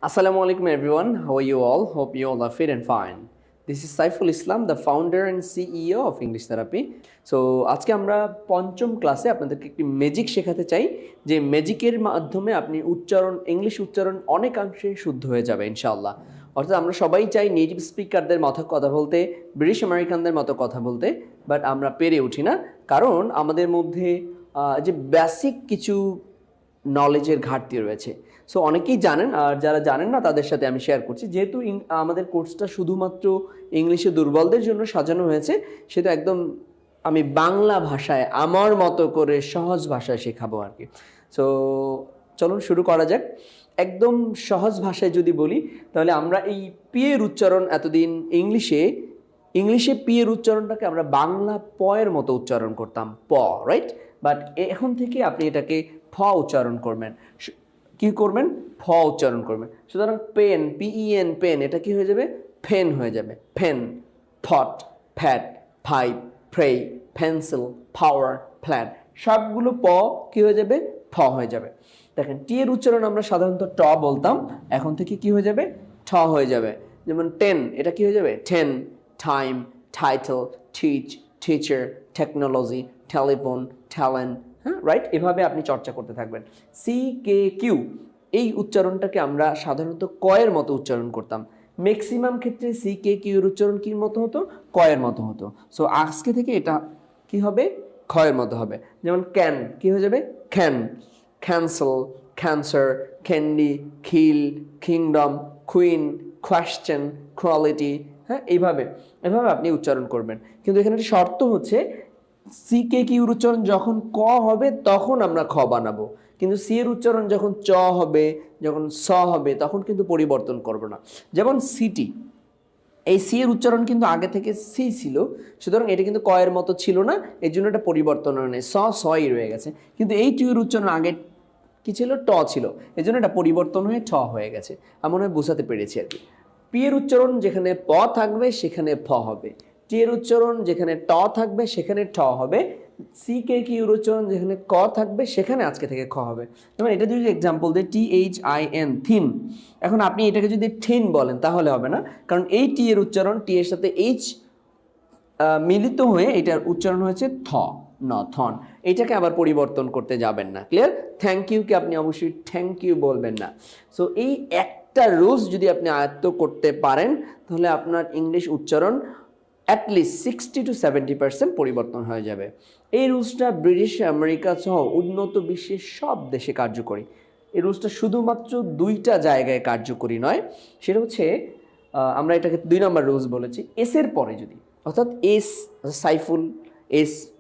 Assalamu alaikum everyone. How are you all? Hope you all are fit and fine. This is Saiful Islam, the founder and CEO of English Therapy. So আজকে আমরা পঞ্চম ক্লাসে আপনাদেরকে একটি magic শেখাতে চাই যে ম্যাজিকের মাধ্যমে আপনি ইংলিশ উচ্চারণ অনেকাংশে শুদ্ধ হয়ে যাবে ইনশাআল্লাহ। অর্থাৎ আমরা সবাই চাই নেটিভ স্পিকারদের মতো কথা বলতে, ব্রিটিশ আমেরিকানদের মতো কথা বলতে, বাট আমরা পেরে উঠি না, কারণ আমাদের মধ্যে যে বেসিক কিছু নলেজের ঘাটতি রয়েছে। সো অনেকেই জানেন, আর যারা জানেন না তাদের সাথে আমি শেয়ার করছি। যেহেতু আমাদের কোর্সটা শুধুমাত্র ইংলিশে দুর্বলদের জন্য সাজানো হয়েছে, সেটা একদম আমি বাংলা ভাষায় আমার মতো করে সহজ ভাষায় শেখাবো আর কি। সো চলুন শুরু করা যাক। একদম সহজ ভাষায় যদি বলি, তাহলে আমরা এই পি এর উচ্চারণ এতদিন ইংলিশে পি এর উচ্চারণটাকে আমরা বাংলা প এর মতো উচ্চারণ করতাম, প, রাইট? বাট এখন থেকে আপনি এটাকে ফ উচ্চারণ করবেন। কি করবেন? ফ উচ্চারণ করবেন। সুতরাং পেন, PEN, পেন, এটা কি হয়ে যাবে? ফেন হয়ে যাবে। ফেন, thought, fat, five, ফ্রেই, pencil, power, plan, সবগুলো প কি হয়ে যাবে? ফ হয়ে যাবে। দেখেন, টি এর উচ্চারণ আমরা সাধারণত ট বলতাম, এখন থেকে কি হয়ে যাবে? ঠ হয়ে যাবে। যেমন টেন, এটা কি হয়ে যাবে? Ten, time, title, teach, teacher, technology, telephone, talent, হ্যাঁ, রাইট? এভাবে আপনি চর্চা করতে থাকবেন। CKQ, এই উচ্চারণটাকে আমরা সাধারণত ক এর মতো উচ্চারণ করতাম। ম্যাক্সিমাম ক্ষেত্রে CKQ এর উচ্চারণ কির মতো হতো? ক এর মতো হতো। সো আজকে থেকে এটা কি হবে? খ এর মতো হবে। যেমন ক্যান, কি হয়ে যাবে? ক্যান, ক্যান্সেল, ক্যান্সার, ক্যান্ডি, খিল, কিংডম, কুইন, কোয়েশ্চেন, কোয়ালিটি, হ্যাঁ, এইভাবে আপনি উচ্চারণ করবেন। কিন্তু এখানে একটা শর্ত হচ্ছে, CKQ এর উচ্চারণ যখন ক হবে তখন আমরা খ বানাবো, কিন্তু সি এর উচ্চারণ যখন চ হবে, যখন স হবে, তখন কিন্তু পরিবর্তন করব না। যেমন সিটি, এই সি এর উচ্চারণ কিন্তু আগে থেকে সি ছিল, সুতরাং এটা কিন্তু ক এর মতো ছিল না, এই জন্য এটা পরিবর্তন হয় নাই, সই রয়ে গেছে। কিন্তু এই টি এর উচ্চারণ আগে কি ছিল? ট ছিল, এই জন্য এটা পরিবর্তন হয়ে ঠ হয়ে গেছে। আমি মনে হয় বোঝাতে পেরেছি আর কি। পি এর উচ্চারণ যেখানে প থাকবে সেখানে ফ হবে, টি এর উচ্চারণ যেখানে ট থাকবে সেখানে ঠ হবে, CKQ এর উচ্চারণ যেখানে ক থাকবে সেখানে আজকে থেকে খ হবে। যেমন এটা যদি এক্সাম্পল দিই, THIN, থিন। এখন আপনি এটাকে যদি ঠিন বলেন তাহলে হবে না, কারণ এই টি এর উচ্চারণ টি এর সাথে এইচ মিলিত হয়ে এটার উচ্চারণ হয়েছে থ, থন। এটাকে আবার পরিবর্তন করতে যাবেন না। ক্লিয়ার? থ্যাংক ইউকে আপনি অবশ্যই থ্যাংক ইউ বলবেন না। সো এই একটা রুলস যদি আপনি আয়ত্ত করতে পারেন, তাহলে আপনার ইংলিশ উচ্চারণ অ্যাটলিস্ট 60 to 70% পরিবর্তন হয়ে যাবে। এই রুলসটা ব্রিটিশ আমেরিকা সহ উন্নত বিশ্বের সব দেশে কার্যকরী। এই রুলসটা শুধুমাত্র দুইটা জায়গায় কার্যকরী নয়, সেটা হচ্ছে আমরা এটাকে 2 নম্বর রুলস বলেছি। এসের পরে যদি, অর্থাৎ S, Saiful,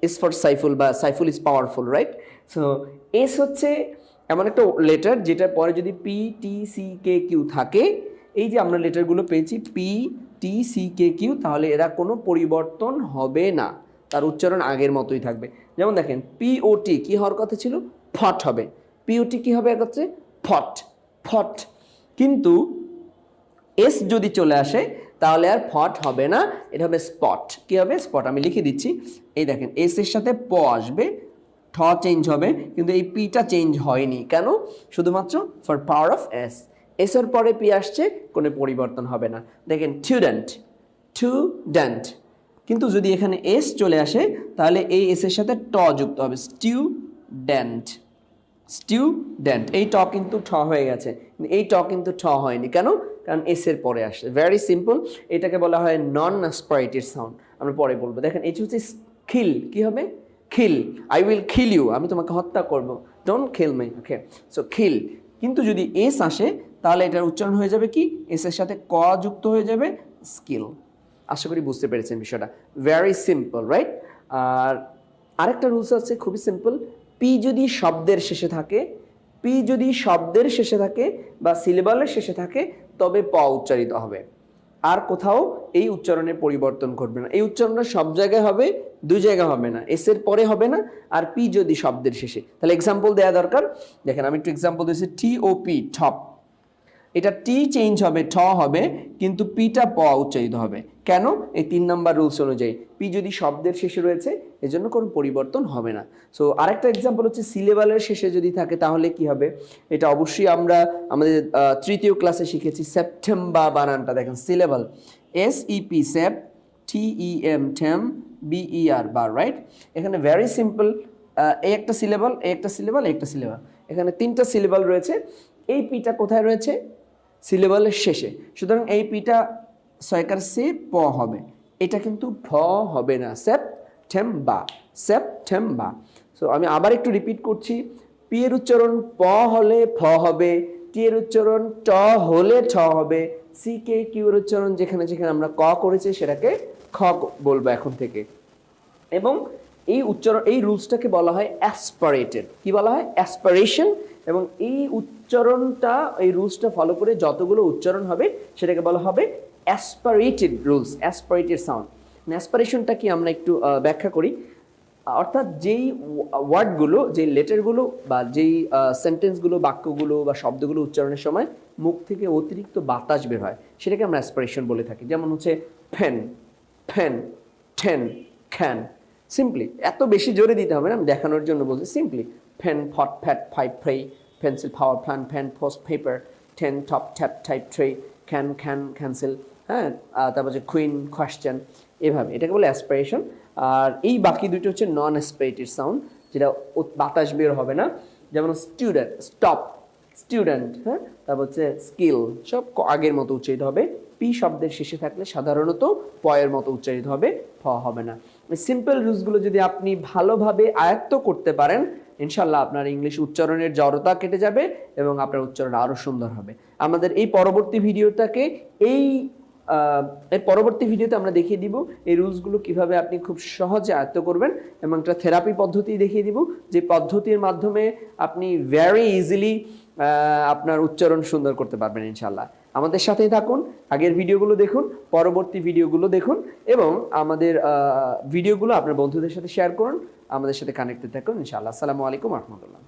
S for Saiful, বা Saiful is powerful, right? So S হচ্ছে এমন একটা লেটার যেটার পরে যদি PTCKQ থাকে, এই যে আমরা লেটারগুলো পেয়েছি PTCKQ, তাহলে এরা কোনো পরিবর্তন হবে না, তার উচ্চারণ আগের মতোই থাকবে। যেমন দেখেন, POT কি হওয়ার কথা ছিল? ফট হবে। POT কি হবে একত্রে? ফট, ফট। কিন্তু এস যদি চলে আসে তাহলে আর ফট হবে না, এটা হবে স্পট। কি হবে? স্পট। আমি লিখে দিচ্ছি, এই দেখেন, এস এর সাথে প আসবে, ঠ চেঞ্জ হবে, কিন্তু এই পিটা চেঞ্জ হয়নি। কেন? শুধুমাত্র for power of S. S এর পরে পি আসছে, কোনো পরিবর্তন হবে না। দেখেন, স্টুডেন্ট, স্টুডেন্ট। কিন্তু যদি এখানে এস চলে আসে তাহলে এই এস এর সাথে ট যুক্ত হবে, স্টুডেন্ট, স্টুডেন্ট। এই ট কিন্তু ঠ হয়ে গেছে, এই ট কিন্তু ঠ হয়নি। কেন? কারণ এস এর পরে আসছে। ভেরি সিম্পল, এটাকে বলা হয় নন অ্যাসপারেটেড সাউন্ড, আমরা পরে বলবো। দেখেন, এই হচ্ছে খিল, কি হবে? খিল, আই উইল খিল ইউ, আমি তোমাকে হত্যা করবো, don't kill me, okay? So খিল। কিন্তু যদি এস আসে তাহলে এটার উচ্চারণ হয়ে যাবে কি? এস এর সাথে ক যুক্ত হয়ে যাবে, স্কিল। আশা করি বুঝতে পেরেছেন বিষয়টা। Very simple, right? আর আরেকটা রুলস আছে, খুবই সিম্পল। পি যদি শব্দের শেষে থাকে, বা সিলেবালের শেষে থাকে, তবে প উচ্চারিত হবে। আর কোথাও এই উচ্চারণের পরিবর্তন ঘটবে না। এই উচ্চারণটা সব জায়গায় হবে, 2 জায়গায় হবে না। এস এর পরে হবে না, আর পি যদি শব্দের শেষে। তাহলে এক্সাম্পল দেওয়া দরকার। দেখেন, আমি একটু এক্সাম্পল দিয়েছি। TOP, টপ, এটা টি চেঞ্জ হবে, ঠ হবে, কিন্তু পিটা প উচ্চারিত হবে। কেন? এই 3 নাম্বার রুলস অনুযায়ী পি যদি শব্দের শেষে রয়েছে এজন্য কোনো পরিবর্তন হবে না। সো আরেকটা এক্সাম্পল হচ্ছে সিলেবালের শেষে যদি থাকে তাহলে কি হবে? এটা অবশ্যই আমরা আমাদের তৃতীয় ক্লাসে শিখেছি। সেপ্টেম্বর বানানটা দেখেন, সিলেবাল SEP সেপ, TEM টেম, BER বার, রাইট? এখানে ভেরি সিম্পল, এই একটা সিলেবাল, এই একটা সিলেবাল, এই একটা সিলেবাল, এখানে 3টা সিলেবাল রয়েছে। এই পিটা কোথায় রয়েছে? সিলেবালের শেষে। সুতরাং এই পিটা সয়কার সে প হবে, এটা কিন্তু ভ হবে না। সেপ্টেম্বা, সেপ্টেম্বা। সো আমি আবার একটু রিপিট করছি, পি এর উচ্চারণ প হলে ফ হবে, টি এর উচ্চারণ ট হলে ঠ হবে, সি কে কিউ এর উচ্চারণ যেখানে যেখানে আমরা ক করেছি সেটাকে খ বলবো এখন থেকে। এবং এই উচ্চারণ, এই রুলসটাকে বলা হয় অ্যাসপারেটেড। কি বলা হয়? অ্যাসপারেশন। এবং এই উচ্চারণটা, এই রুলসটা ফলো করে যতগুলো উচ্চারণ হবে সেটাকে বলা হবে অ্যাসপারেটেড রুলস, অ্যাসপারেটেড সাউন্ড। অ্যাসপারেশনটা কি আমরা একটু ব্যাখ্যা করি। অর্থাৎ যেই ওয়ার্ডগুলো, যেই লেটারগুলো বা যেই সেন্টেন্সগুলো, বাক্যগুলো বা শব্দগুলো উচ্চারণের সময় মুখ থেকে অতিরিক্ত বাতাস বের হয় সেটাকে আমরা অ্যাসপারেশন বলে থাকি। যেমন হচ্ছে ফ্যান, ফ্যান, ঠেন, খ্যান। সিম্পলি, এত বেশি জোরে দিতে হবে না, আমি দেখানোর জন্য বলছি। Simply fan, fought, fat, five, fray, pencil, power, plan, fan, post, paper, ten, top, tap, type, tray, can, খ্যান, ক্যান্সেল, হ্যাঁ। তারপর হচ্ছে কুইন, কোয়েশ্চেন, এভাবে এটাকে বলে অ্যাসপারেশন। আর এই বাকি দুটো হচ্ছে নন অ্যাসপারেটেড সাউন্ড, যেটা বাতাস বের হবে না। যেমন স্টুডেন্ট, স্টপ, স্টুডেন্ট, হ্যাঁ। তারপর হচ্ছে স্কিল, সব আগের মতো উচ্চারিত হবে। পি শব্দের শেষে থাকলে সাধারণত পয়ের মতো উচ্চারিত হবে, ফ হবে না। সিম্পল রুলসগুলো যদি আপনি ভালোভাবে আয়ত্ত করতে পারেন, ইনশাল্লাহ আপনার ইংলিশ উচ্চারণের জড়তা কেটে যাবে এবং আপনার উচ্চারণ আরও সুন্দর হবে। আমাদের এই পরবর্তী ভিডিওটাকে এর পরবর্তী ভিডিওতে আমরা দেখিয়ে দিব এই রুলসগুলো কিভাবে আপনি খুব সহজে আয়ত্ত করবেন, এবং একটা থেরাপি পদ্ধতি দেখিয়ে দিব যে পদ্ধতির মাধ্যমে আপনি ভেরি ইজিলি আপনার উচ্চারণ সুন্দর করতে পারবেন ইনশাল্লাহ। আমাদের সাথেই থাকুন, আগের ভিডিওগুলো দেখুন, পরবর্তী ভিডিওগুলো দেখুন, এবং আমাদের ভিডিওগুলো আপনার বন্ধুদের সাথে শেয়ার করুন, আমাদের সাথে কানেক্টেড থাকুন ইনশাআল্লাহ। আসসালামু আলাইকুম রহমতুল্লাহ।